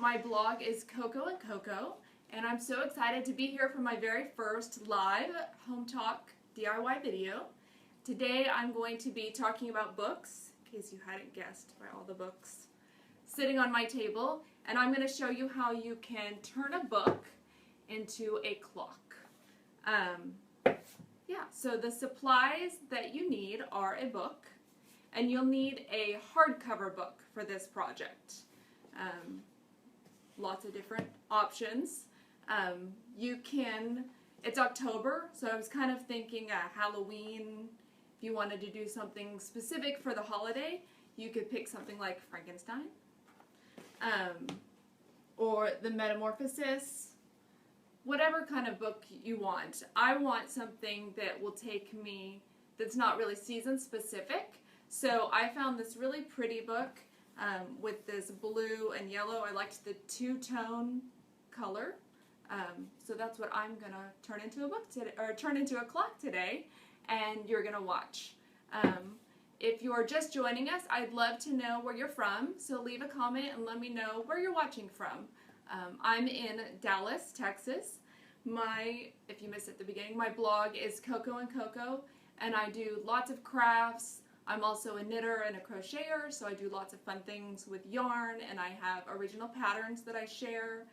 My blog is Coco and Coco, and I'm so excited to be here for my very first live Home Talk DIY video. Today I'm going to be talking about books, in case you hadn't guessed by all the books sitting on my table, and I'm going to show you how you can turn a book into a clock. So the supplies that you need are a book, and you'll need a hardcover book for this project. Lots of different options. It's October, so I was kind of thinking Halloween. If you wanted to do something specific for the holiday, you could pick something like Frankenstein, or the Metamorphosis, whatever kind of book you want. I want something that will take me, that's not really season specific. So I found this really pretty book with this blue and yellow. I liked the two-tone color. So that's what I'm gonna turn into a book today, or turn into a clock today, and you're gonna watch. If you're just joining us, I'd love to know where you're from, so leave a comment and let me know where you're watching from. I'm in Dallas, Texas. If you missed it at the beginning, my blog is Coco and Coco, and I do lots of crafts. I'm also a knitter and a crocheter, so I do lots of fun things with yarn, and I have original patterns that I share.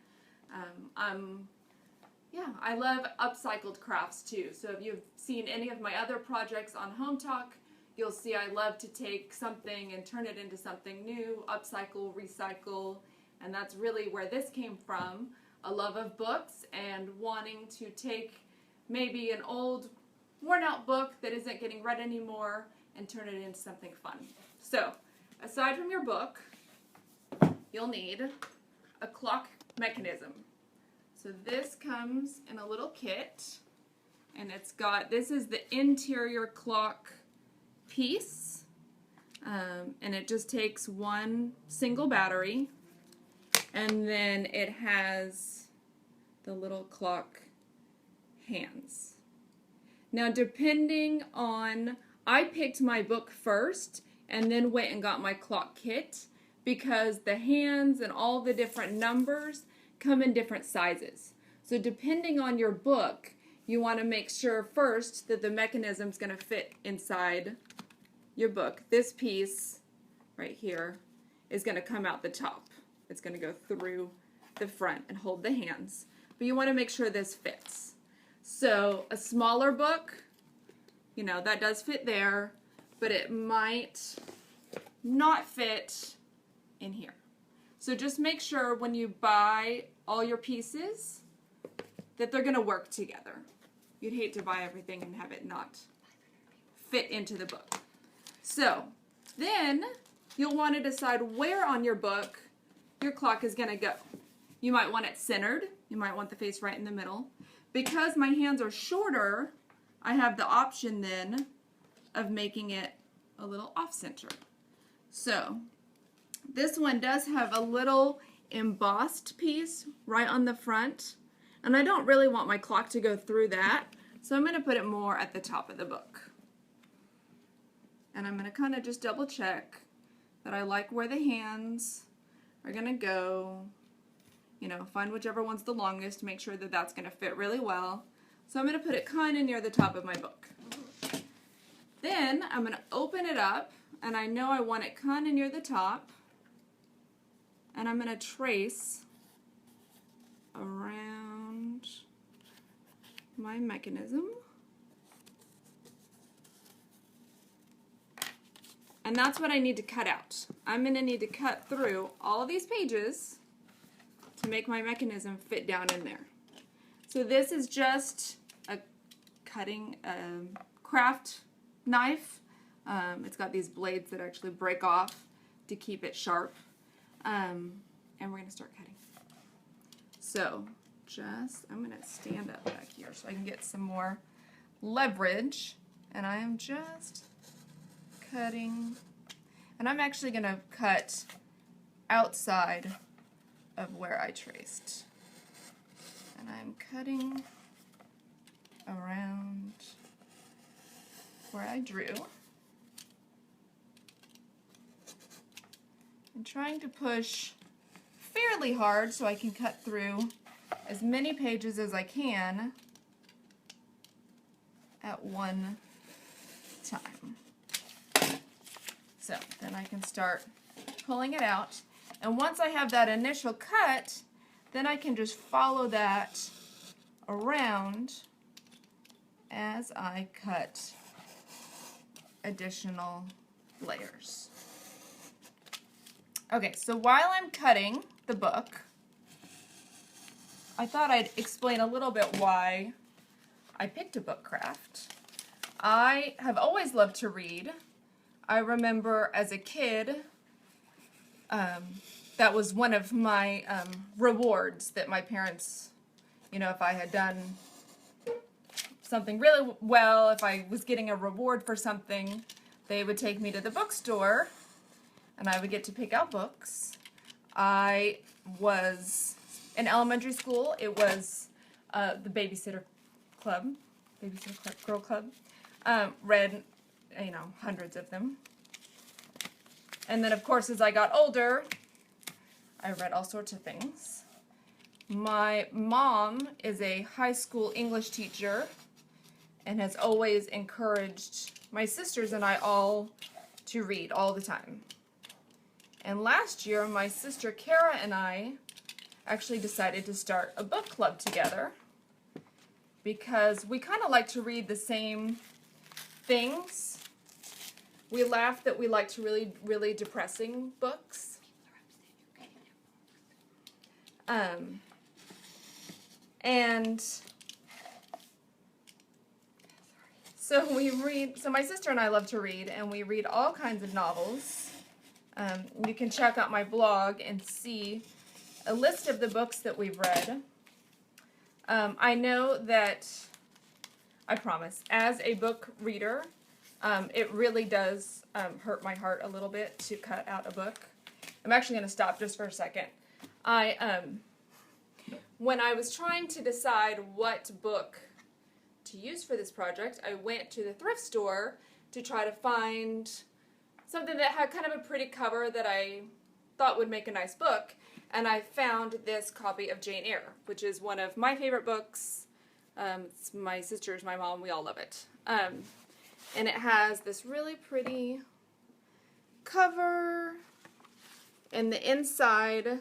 I love upcycled crafts too. So if you've seen any of my other projects on Home Talk, you'll see I love to take something and turn it into something new, upcycle, recycle, and that's really where this came from. A love of books and wanting to take maybe an old, worn out book that isn't getting read anymore and turn it into something fun. So, aside from your book, you'll need a clock mechanism. So this comes in a little kit, and this is the interior clock piece, and it just takes one single battery, and then it has the little clock hands. Now depending on, I picked my book first and then went and got my clock kit because the hands and all the different numbers come in different sizes. So depending on your book, you want to make sure first that the mechanism is going to fit inside your book. This piece right here is going to come out the top. It's going to go through the front and hold the hands. But you want to make sure this fits. So a smaller book, that does fit there, but it might not fit in here. So just make sure when you buy all your pieces that they're going to work together. You'd hate to buy everything and have it not fit into the book. So then you'll want to decide where on your book your clock is going to go. You might want it centered. You might want the face right in the middle. Because my hands are shorter, I have the option then of making it a little off-center. So this one does have a little embossed piece right on the front, and I don't really want my clock to go through that, so I'm going to put it more at the top of the book. And I'm going to kind of just double check that I like where the hands are going to go. Find whichever one's the longest, make sure that that's going to fit really well. So I'm going to put it kind of near the top of my book. Then I'm going to open it up, and I know I want it kind of near the top, and I'm going to trace around my mechanism. And that's what I need to cut out. I'm going to need to cut through all of these pages to make my mechanism fit down in there. So this is just a cutting craft knife. It's got these blades that actually break off to keep it sharp. And we're going to start cutting. So I'm going to stand up back here so I can get some more leverage. And I am just cutting, and I'm actually going to cut outside of where I traced. And I'm cutting around where I drew. And trying to push fairly hard so I can cut through as many pages as I can at one time. So then I can start pulling it out. And once I have that initial cut, then I can just follow that around as I cut additional layers. Okay, so while I'm cutting the book, I thought I'd explain a little bit why I picked a book craft. I have always loved to read. I remember as a kid, that was one of my rewards that my parents, if I had done something really well, if I was getting a reward for something, they would take me to the bookstore and I would get to pick out books. I was in elementary school, it was the Babysitter Girl Club. Read, hundreds of them. And then, of course, as I got older, I read all sorts of things. My mom is a high school English teacher and has always encouraged my sisters and I all to read all the time. And last year, my sister Kara and I actually decided to start a book club together because we kind of like to read the same things. We laugh that we like to really, really depressing books. And so we read, so my sister and I love to read, and we read all kinds of novels. You can check out my blog and see a list of the books that we've read. I know that, I promise, as a book reader, it really does hurt my heart a little bit to cut out a book. I'm actually going to stop just for a second. When I was trying to decide what book to use for this project, I went to the thrift store to try to find something that had kind of a pretty cover that I thought would make a nice book. And I found this copy of Jane Eyre, which is one of my favorite books. It's my sister's, my mom, we all love it. And it has this really pretty cover, and the inside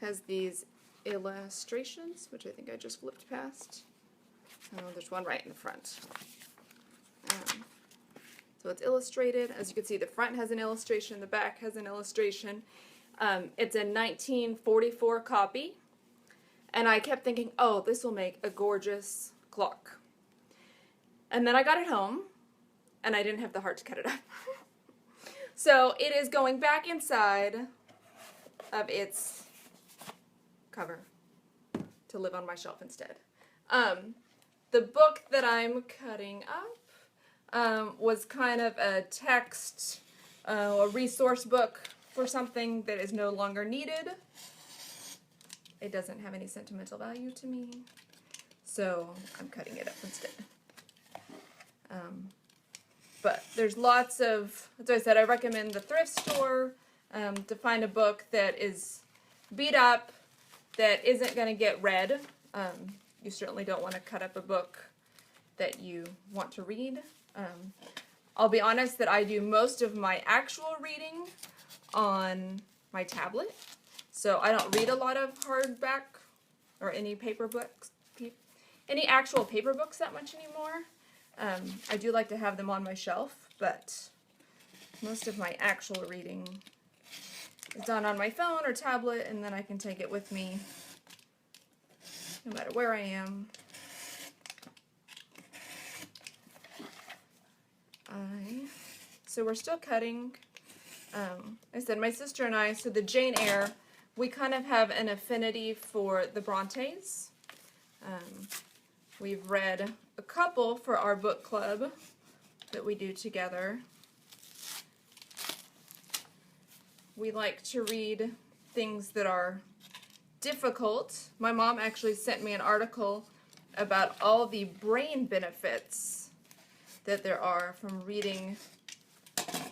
has these illustrations, which I think I just flipped past. Oh, there's one right in the front. So it's illustrated. As you can see, the front has an illustration, the back has an illustration. It's a 1944 copy, and I kept thinking, oh, this will make a gorgeous clock. And then I got it home, and I didn't have the heart to cut it up. So it is going back inside of its cover to live on my shelf instead. The book that I'm cutting up was kind of a text, a resource book for something that is no longer needed. It doesn't have any sentimental value to me, so I'm cutting it up instead. But there's lots of, as I said, I recommend the thrift store to find a book that is beat up, that isn't going to get read. You certainly don't want to cut up a book that you want to read. I'll be honest that I do most of my actual reading on my tablet, so I don't read a lot of hardback or any paper books, any actual paper books that much anymore. I do like to have them on my shelf, but most of my actual reading is done on my phone or tablet, and then I can take it with me no matter where I am. So we're still cutting. I said my sister and I, so the Jane Eyre, we kind of have an affinity for the Brontes. We've read a couple for our book club that we do together. We like to read things that are difficult. My mom actually sent me an article about all the brain benefits that there are from reading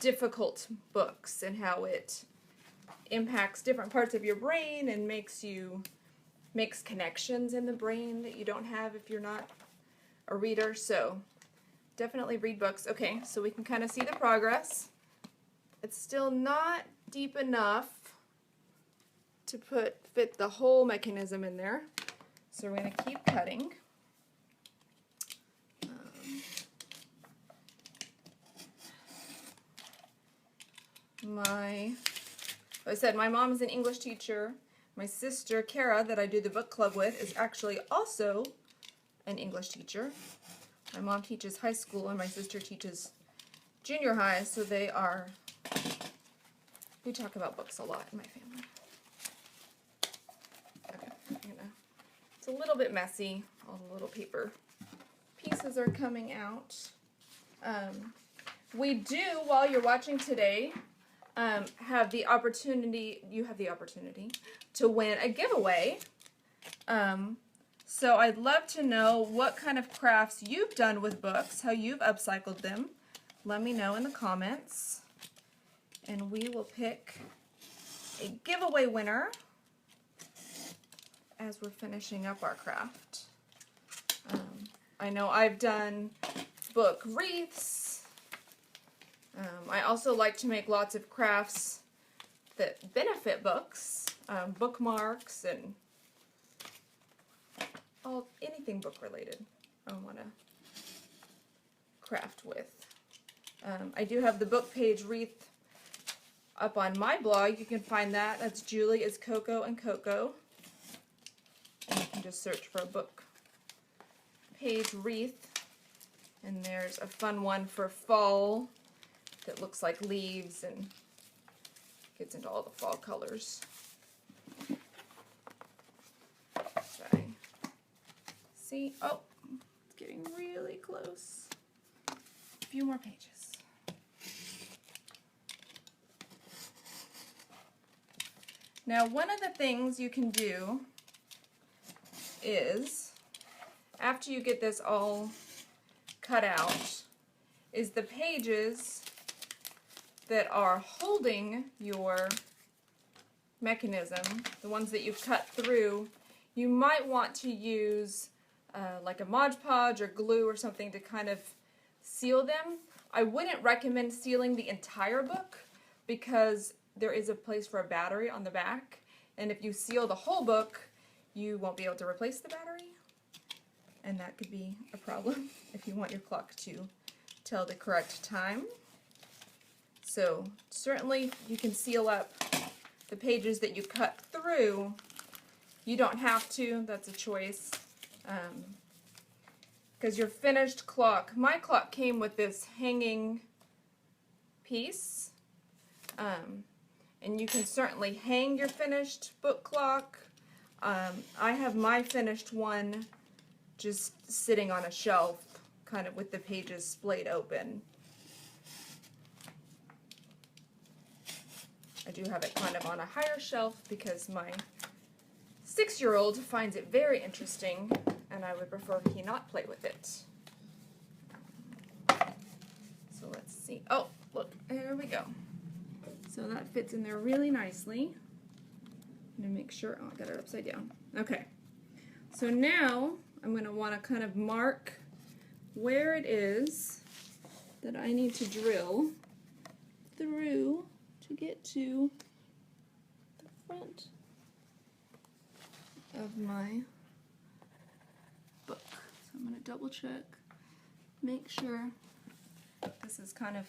difficult books and how it impacts different parts of your brain and makes connections in the brain that you don't have if you're not a reader. So definitely read books. Okay, so we can kind of see the progress. It's still not deep enough to fit the whole mechanism in there. So we're going to keep cutting. I said my mom is an English teacher. My sister, Kara, that I do the book club with, is actually also an English teacher. My mom teaches high school and my sister teaches junior high, so we talk about books a lot in my family. Okay, it's a little bit messy. All the little paper pieces are coming out. We do, while you're watching today, have the opportunity to win a giveaway. So I'd love to know what kind of crafts you've done with books, how you've upcycled them. Let me know in the comments, and we will pick a giveaway winner as we're finishing up our craft. I know I've done book wreaths. I also like to make lots of crafts that benefit books, bookmarks, and anything book related I want to craft with. I do have the book page wreath up on my blog. You can find that. That's Julie is Coco and Coco. And you can just search for a book page wreath. And there's a fun one for fall that looks like leaves and gets into all the fall colors. Try. See? Oh, it's getting really close. A few more pages. Now, one of the things you can do is, after you get this all cut out, is the pages that are holding your mechanism, the ones that you've cut through, you might want to use like a Mod Podge or glue or something to kind of seal them. I wouldn't recommend sealing the entire book because there is a place for a battery on the back, and if you seal the whole book, you won't be able to replace the battery, and that could be a problem if you want your clock to tell the correct time. So certainly you can seal up the pages that you cut through. You don't have to, that's a choice. Because your finished clock, my clock came with this hanging piece. And you can certainly hang your finished book clock. I have my finished one just sitting on a shelf, kind of with the pages splayed open. I do have it kind of on a higher shelf because my 6-year-old finds it very interesting, and I would prefer he not play with it. So let's see. Oh, look, there we go. So that fits in there really nicely. I'm going to make sure, oh, I got it upside down. Okay. So now I'm going to want to kind of mark where it is that I need to drill through to get to the front of my book. So I'm going to double check, make sure. This is kind of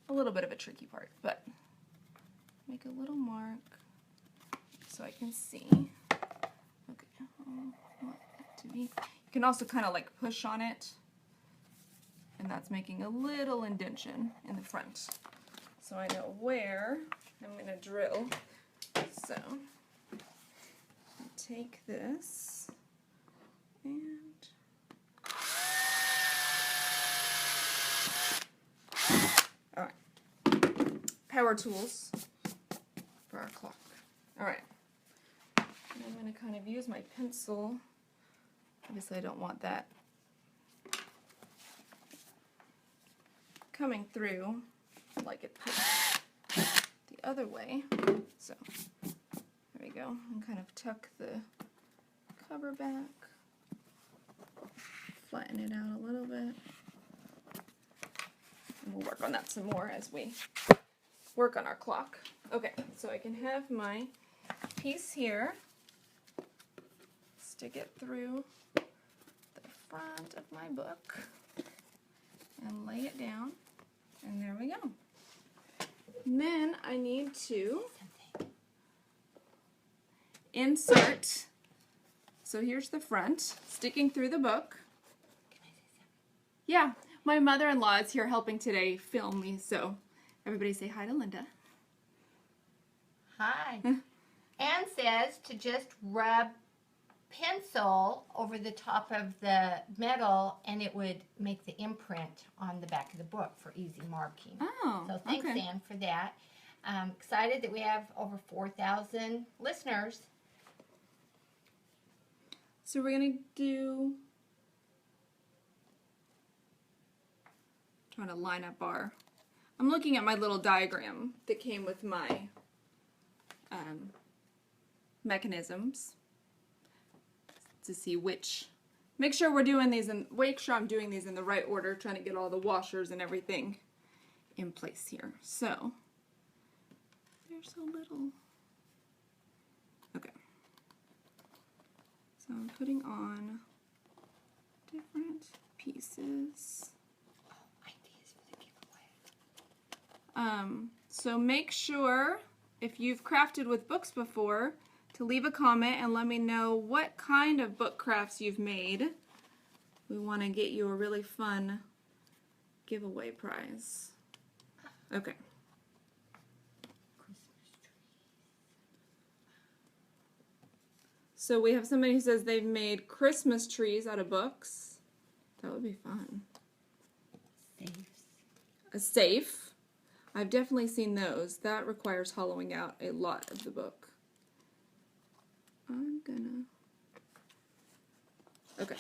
a little bit of a tricky part, but make a little mark so I can see. Okay, I want it to be. You can also kind of like push on it, and that's making a little indentation in the front. So I know where I'm going to drill. So take this and alright. Power tools for our clock. Alright. And I'm going to kind of use my pencil. Obviously I don't want that coming through like it put the other way. So there we go. And kind of tuck the cover back. Flatten it out a little bit. And we'll work on that some more as we work on our clock. Okay, so I can have my piece here. Stick it through the front of my book and lay it down. And there we go. And then I need to insert, so here's the front, sticking through the book. Can I say something? Yeah, my mother-in-law is here helping today film me, so everybody say hi to Linda. Hi. Anne says to just rub pencil over the top of the metal and it would make the imprint on the back of the book for easy marking. Oh, so thanks, okay. Anne, for that. I'm excited that we have over 4,000 listeners. So we're going to do, trying to line up our, I'm looking at my little diagram that came with my mechanisms to see which, make sure we're doing these and make sure I'm doing these in the right order, trying to get all the washers and everything in place here. So there's a little, okay. So I'm putting on different pieces. Ideas for the giveaway. So make sure, if you've crafted with books before, to leave a comment and let me know what kind of book crafts you've made. We want to get you a really fun giveaway prize. Okay. So we have somebody who says they've made Christmas trees out of books. That would be fun. Safes. A safe. I've definitely seen those. That requires hollowing out a lot of the book. I'm gonna... Okay.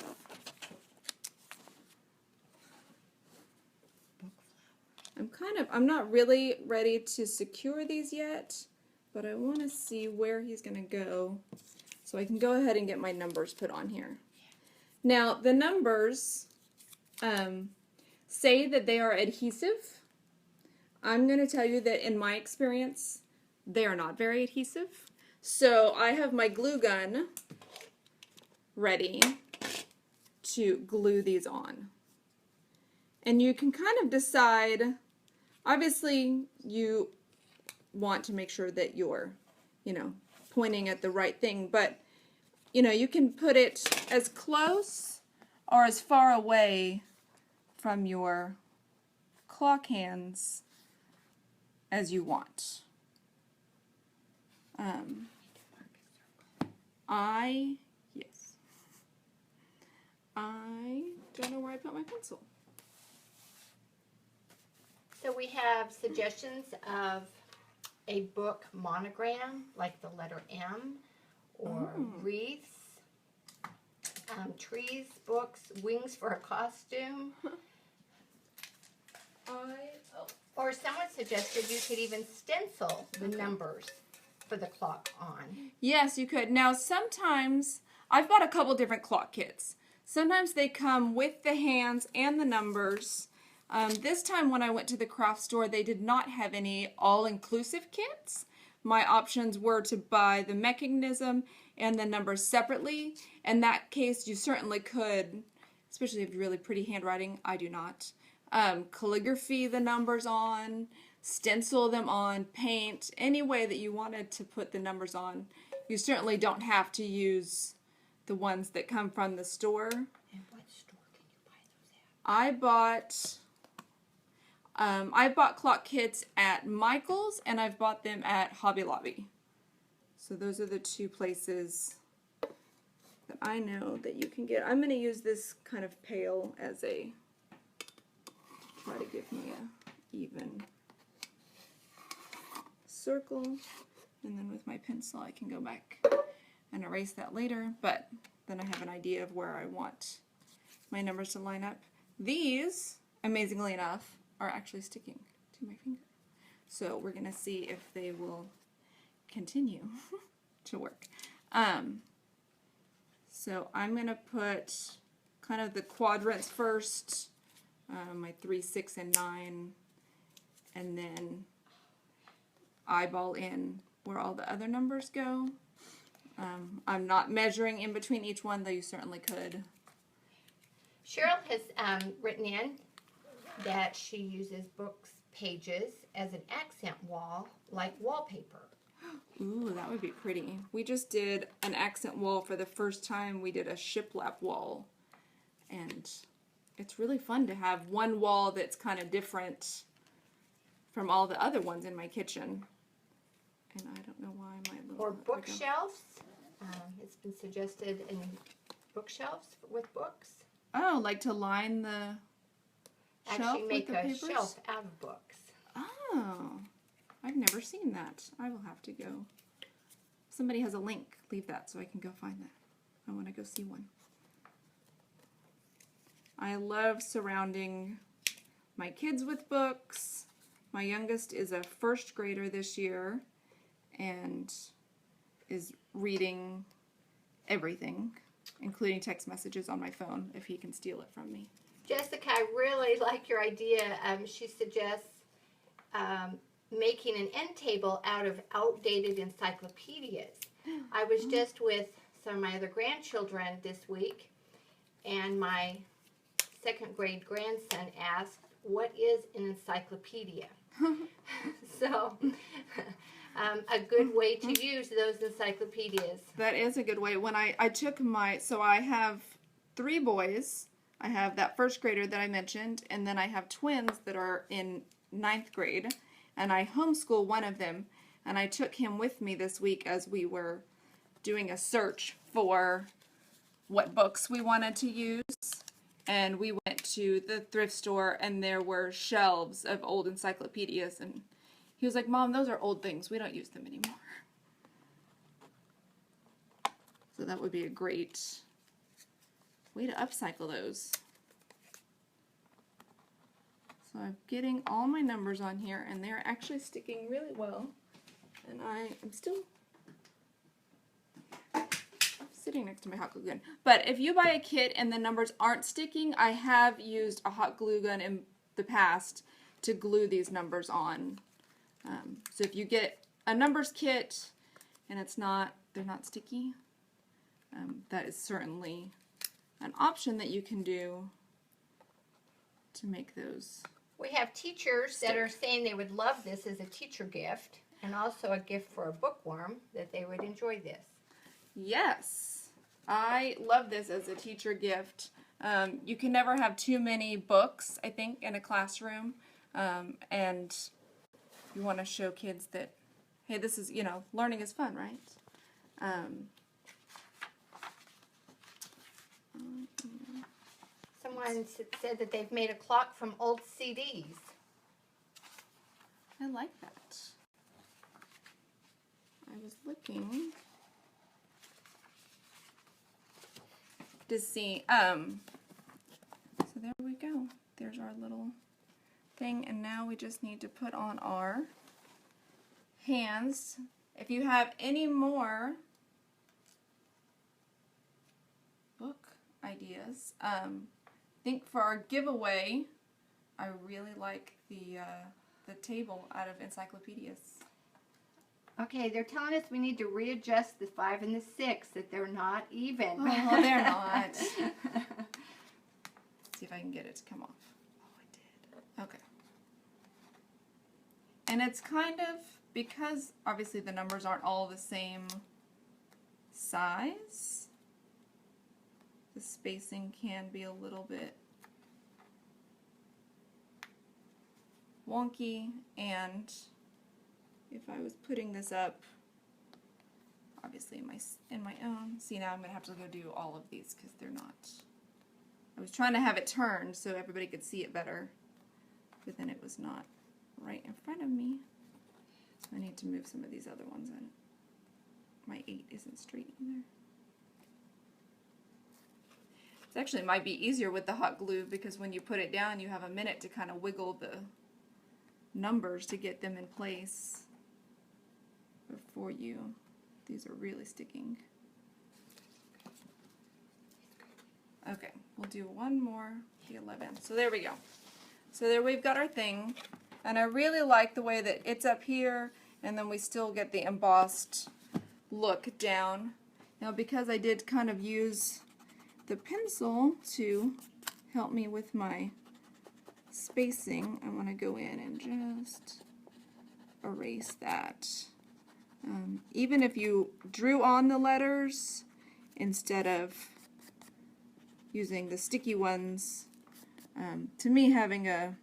I'm not really ready to secure these yet, but I want to see where he's gonna go so I can go ahead and get my numbers put on here. Now, the numbers say that they are adhesive. I'm going to tell you that in my experience, they are not very adhesive. So I have my glue gun ready to glue these on. And you can kind of decide, obviously you want to make sure that you're, pointing at the right thing, but you can put it as close or as far away from your clock hands as you want. I don't know where I put my pencil. So we have suggestions of a book monogram, like the letter M, or wreaths, trees, books, wings for a costume. Or someone suggested you could even stencil the numbers for the clock on. Yes, you could. Now, sometimes, I've got a couple different clock kits. Sometimes they come with the hands and the numbers. This time when I went to the craft store, they did not have any all-inclusive kits. My options were to buy the mechanism and the numbers separately. In that case, you certainly could, especially if you have really pretty handwriting. I do not. Calligraphy the numbers on, stencil them on, paint, any way that you wanted to put the numbers on. You certainly don't have to use the ones that come from the store. And what store can you buy those at? I bought clock kits at Michael's and I've bought them at Hobby Lobby. So those are the two places that I know that you can get. I'm going to use this kind of pail as a, try to give me a even circle, and then with my pencil I can go back and erase that later, but then I have an idea of where I want my numbers to line up. These, amazingly enough, are actually sticking to my finger. So we're going to see if they will continue to work. So I'm going to put kind of the quadrants first, my 3, 6, and 9, and then eyeball in where all the other numbers go. I'm not measuring in between each one, though you certainly could. Cheryl has written in that she uses books pages as an accent wall, like wallpaper. Ooh, that would be pretty. We just did an accent wall for the first time. We did a shiplap wall. And it's really fun to have one wall that's kind of different from all the other ones in my kitchen. And I don't know why my little... Or bookshelves. It's been suggested in bookshelves with books. Oh, like to line the shelf Actually make with the a papers? shelf out of books. Oh, I've never seen that. I will have to go. If somebody has a link, leave that so I can go find that. I want to go see one. I love surrounding my kids with books. My youngest is a first grader this year and is reading everything, including text messages on my phone if he can steal it from me. Jessica, I really like your idea. She suggests making an end table out of outdated encyclopedias. I was just with some of my other grandchildren this week, and my second grade grandson asked, "What is an encyclopedia?" So, a good way to use those encyclopedias. That is a good way. When I took so I have 3 boys. I have that first grader that I mentioned, and then I have twins that are in 9th grade, and I homeschool one of them, and I took him with me this week as we were doing a search for what books we wanted to use, and we went to the thrift store, and there were shelves of old encyclopedias, and he was like, "Mom, those are old things. We don't use them anymore." So that would be a great way to upcycle those. So I'm getting all my numbers on here, and they're actually sticking really well. And I am still sitting next to my hot glue gun. But if you buy a kit and the numbers aren't sticking, I have used a hot glue gun in the past to glue these numbers on. So if you get a numbers kit and they're not sticky, that is certainly an option that you can do to make those. We have teachers that are saying they would love this as a teacher gift, and also a gift for a bookworm, that they would enjoy this. Yes, I love this as a teacher gift. You can never have too many books, I think, in a classroom, and you want to show kids that, hey, this is, learning is fun, right? Someone said that they've made a clock from old CDs. I like that. I was looking to see, so there we go. There's our little thing, and now we just need to put on our hands. If you have any more book ideas, I think for our giveaway, I really like the table out of encyclopedias. Okay, they're telling us we need to readjust the 5 and the 6, that they're not even. Oh, they're not. Let's see if I can get it to come off. Oh, I did. Okay. And it's kind of, because obviously the numbers aren't all the same size, the spacing can be a little bit wonky, and if I was putting this up, obviously in my own, see, now I'm going to have to go do all of these because they're not, I was trying to have it turned so everybody could see it better, but then it was not right in front of me, so I need to move some of these other ones in. My 8 isn't straight either. It actually might be easier with the hot glue because when you put it down you have a minute to kind of wiggle the numbers to get them in place before you. These are really sticking. Okay, we'll do one more, the 11. So there we go. So there we've got our thing. And I really like the way that it's up here, and then we still get the embossed look down. Now, because I did kind of use the pencil to help me with my spacing, I want to go in and just erase that. Even if you drew on the letters instead of using the sticky ones, to me having a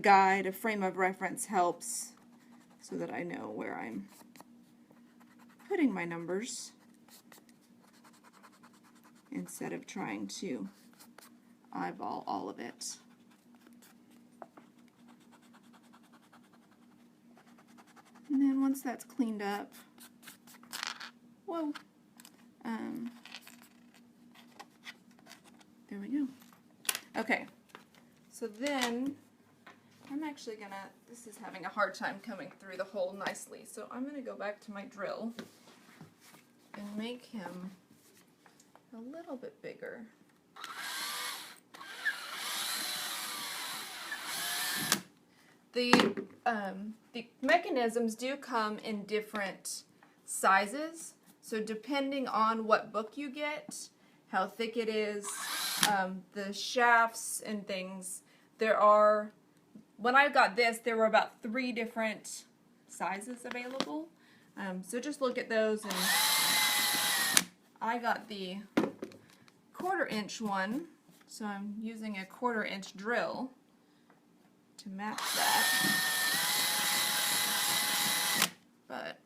guide, a frame of reference helps so that I know where I'm putting my numbers instead of trying to eyeball all of it. And then once that's cleaned up, whoa, there we go. Okay, so then I'm actually gonna, this is having a hard time coming through the hole nicely, so I'm gonna go back to my drill and make him a little bit bigger. The mechanisms do come in different sizes, so depending on what book you get, how thick it is, the shafts and things, there are, when I got this, there were about 3 different sizes available, so just look at those. And I got the 1/4 inch one, so I'm using a 1/4 inch drill to match that, but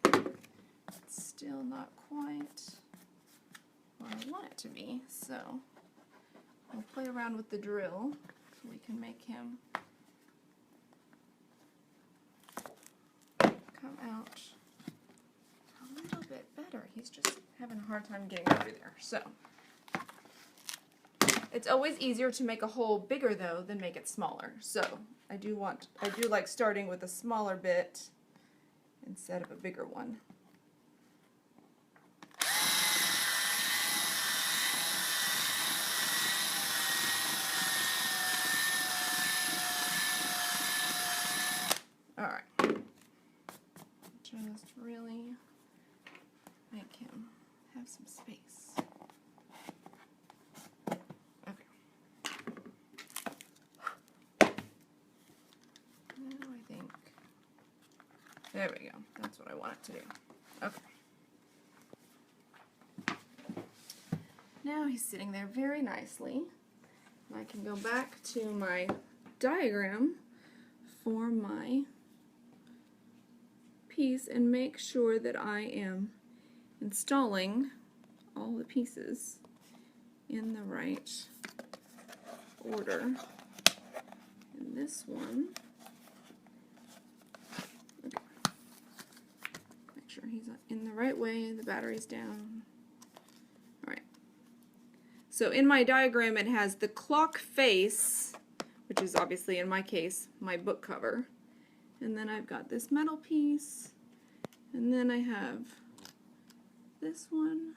it's still not quite where I want it to be, so I'll play around with the drill so we can make him come out a little bit better. He's just having a hard time getting through there. So it's always easier to make a hole bigger though than make it smaller. So I do like starting with a smaller bit instead of a bigger one. Alright. Just really make him have some space. Okay. Now I think, there we go. That's what I want it to do. Okay. Now he's sitting there very nicely. I can go back to my diagram for my piece and make sure that I am installing all the pieces in the right order. And this one, okay. Make sure he's in the right way, the battery's down. Alright. So in my diagram it has the clock face, which is obviously in my case my book cover. And then I've got this metal piece, and then I have this one,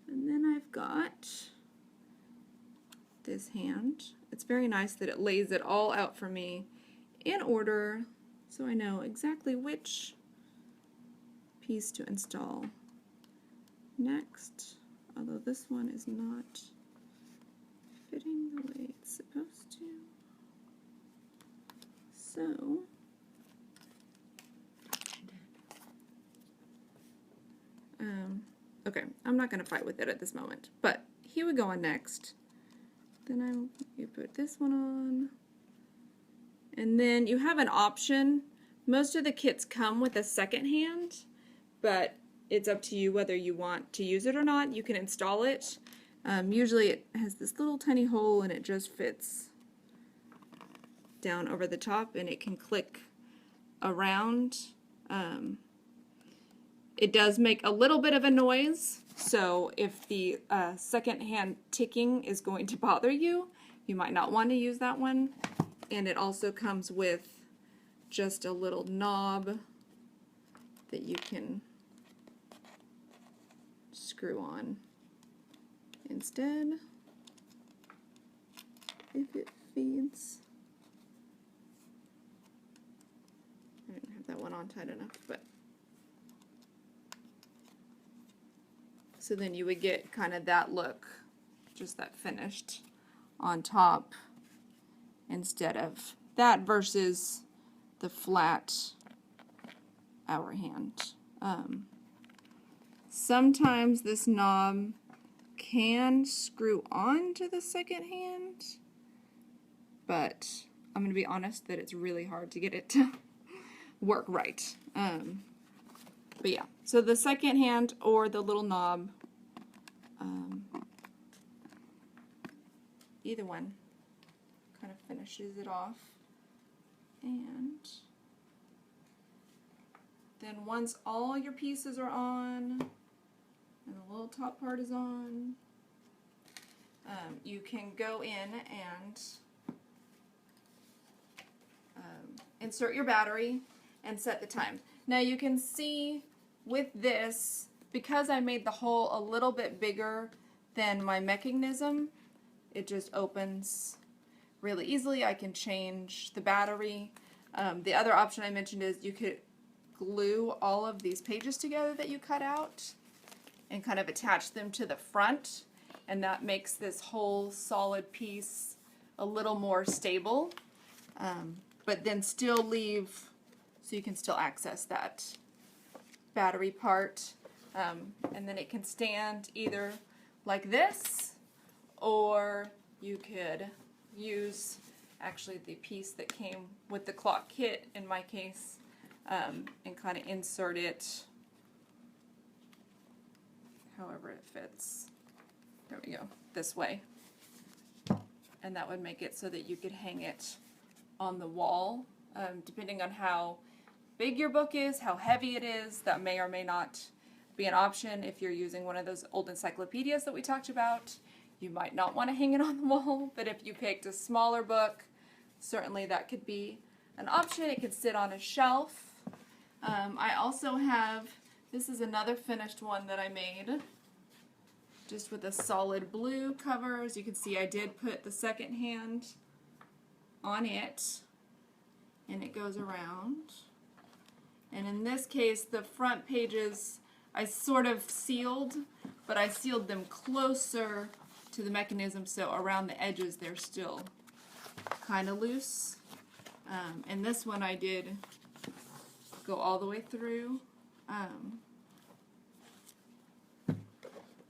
and then I've got this hand. It's very nice that it lays it all out for me in order so I know exactly which piece to install next, although this one is not fitting the way it's supposed to. So, okay, I'm not going to fight with it at this moment, but he would go on next. Then you put this one on, and then you have an option. Most of the kits come with a second hand, but it's up to you whether you want to use it or not. You can install it. Usually it has this little tiny hole and it just fits down over the top, and it can click around. It does make a little bit of a noise, so if the second hand ticking is going to bother you, you might not want to use that one. and it also comes with just a little knob that you can screw on instead if it feeds. I didn't have that one on tight enough, but so then you would get kind of that look, just that finished on top instead of that versus the flat hour hand. Sometimes this knob can screw on to the second hand, but I'm going to be honest that it's really hard to get it to work right. But yeah, so the second hand or the little knob, either one kind of finishes it off. And then once all your pieces are on and the little top part is on, you can go in and insert your battery and set the time. Now you can see with this, because I made the hole a little bit bigger than my mechanism, it just opens really easily. I can change the battery. The other option I mentioned is you could glue all of these pages together that you cut out and kind of attach them to the front, and that makes this whole solid piece a little more stable, but then still leave so you can still access that battery part, and then it can stand either like this, or you could use actually the piece that came with the clock kit in my case, and kind of insert it however it fits. There we go, this way. And that would make it so that you could hang it on the wall, depending on how big your book is, how heavy it is. That may or may not be an option. If you're using one of those old encyclopedias that we talked about, you might not want to hang it on the wall, but if you picked a smaller book, certainly that could be an option. It could sit on a shelf. I also have, this is another finished one that I made, just with a solid blue cover. As you can see, I did put the second hand on it, and it goes around. And in this case, the front pages I sort of sealed, but I sealed them closer to the mechanism, so around the edges they're still kind of loose. And this one I did go all the way through.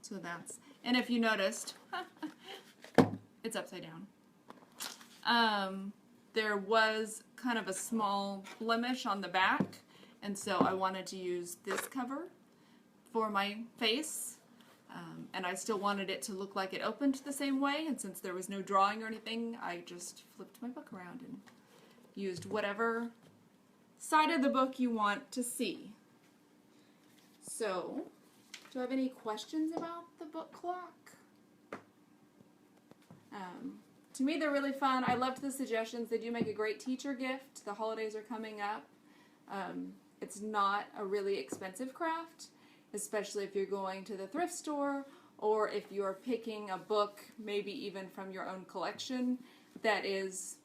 So that's, and if you noticed, it's upside down. There was kind of a small blemish on the back, and so I wanted to use this cover for my face, and I still wanted it to look like it opened the same way, and since there was no drawing or anything, I just flipped my book around and used whatever side of the book you want to see. So, do you have any questions about the book clock? To me, they're really fun. I loved the suggestions. They do make a great teacher gift. The holidays are coming up. It's not a really expensive craft, especially if you're going to the thrift store or if you're picking a book, maybe even from your own collection, that is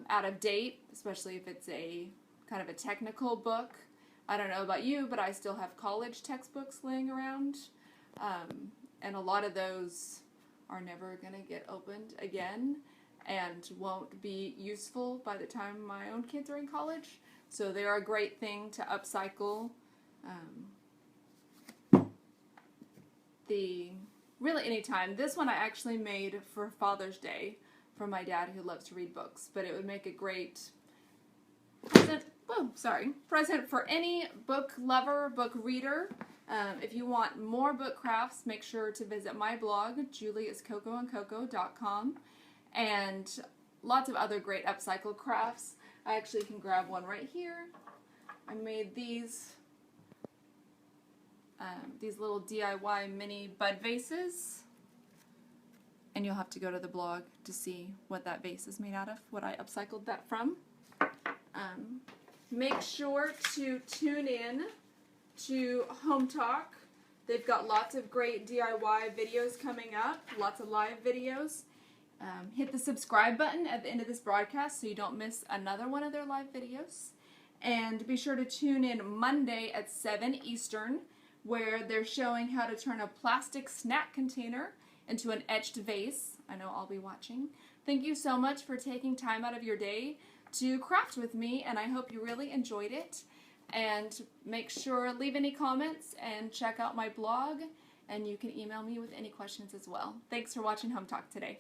out of date, especially if it's a kind of a technical book. I don't know about you, but I still have college textbooks laying around, and a lot of those are never going to get opened again and won't be useful by the time my own kids are in college. So they are a great thing to upcycle. Really anytime. This one I actually made for Father's Day for my dad who loves to read books, but it would make a great present for any book lover, book reader. If you want more book crafts, make sure to visit my blog, juliascocoandcoco.com, and lots of other great upcycle crafts. I actually can grab one right here. I made these little DIY mini bud vases, and you'll have to go to the blog to see what that vase is made out of, what I upcycled that from. Make sure to tune in to Home Talk. They've got lots of great DIY videos coming up, lots of live videos. Hit the subscribe button at the end of this broadcast so you don't miss another one of their live videos. And be sure to tune in Monday at 7 Eastern, where they're showing how to turn a plastic snack container into an etched vase. I know I'll be watching. Thank you so much for taking time out of your day to craft with me, and I hope you really enjoyed it. And make sure, leave any comments and check out my blog, and you can email me with any questions as well. Thanks for watching Home Talk today.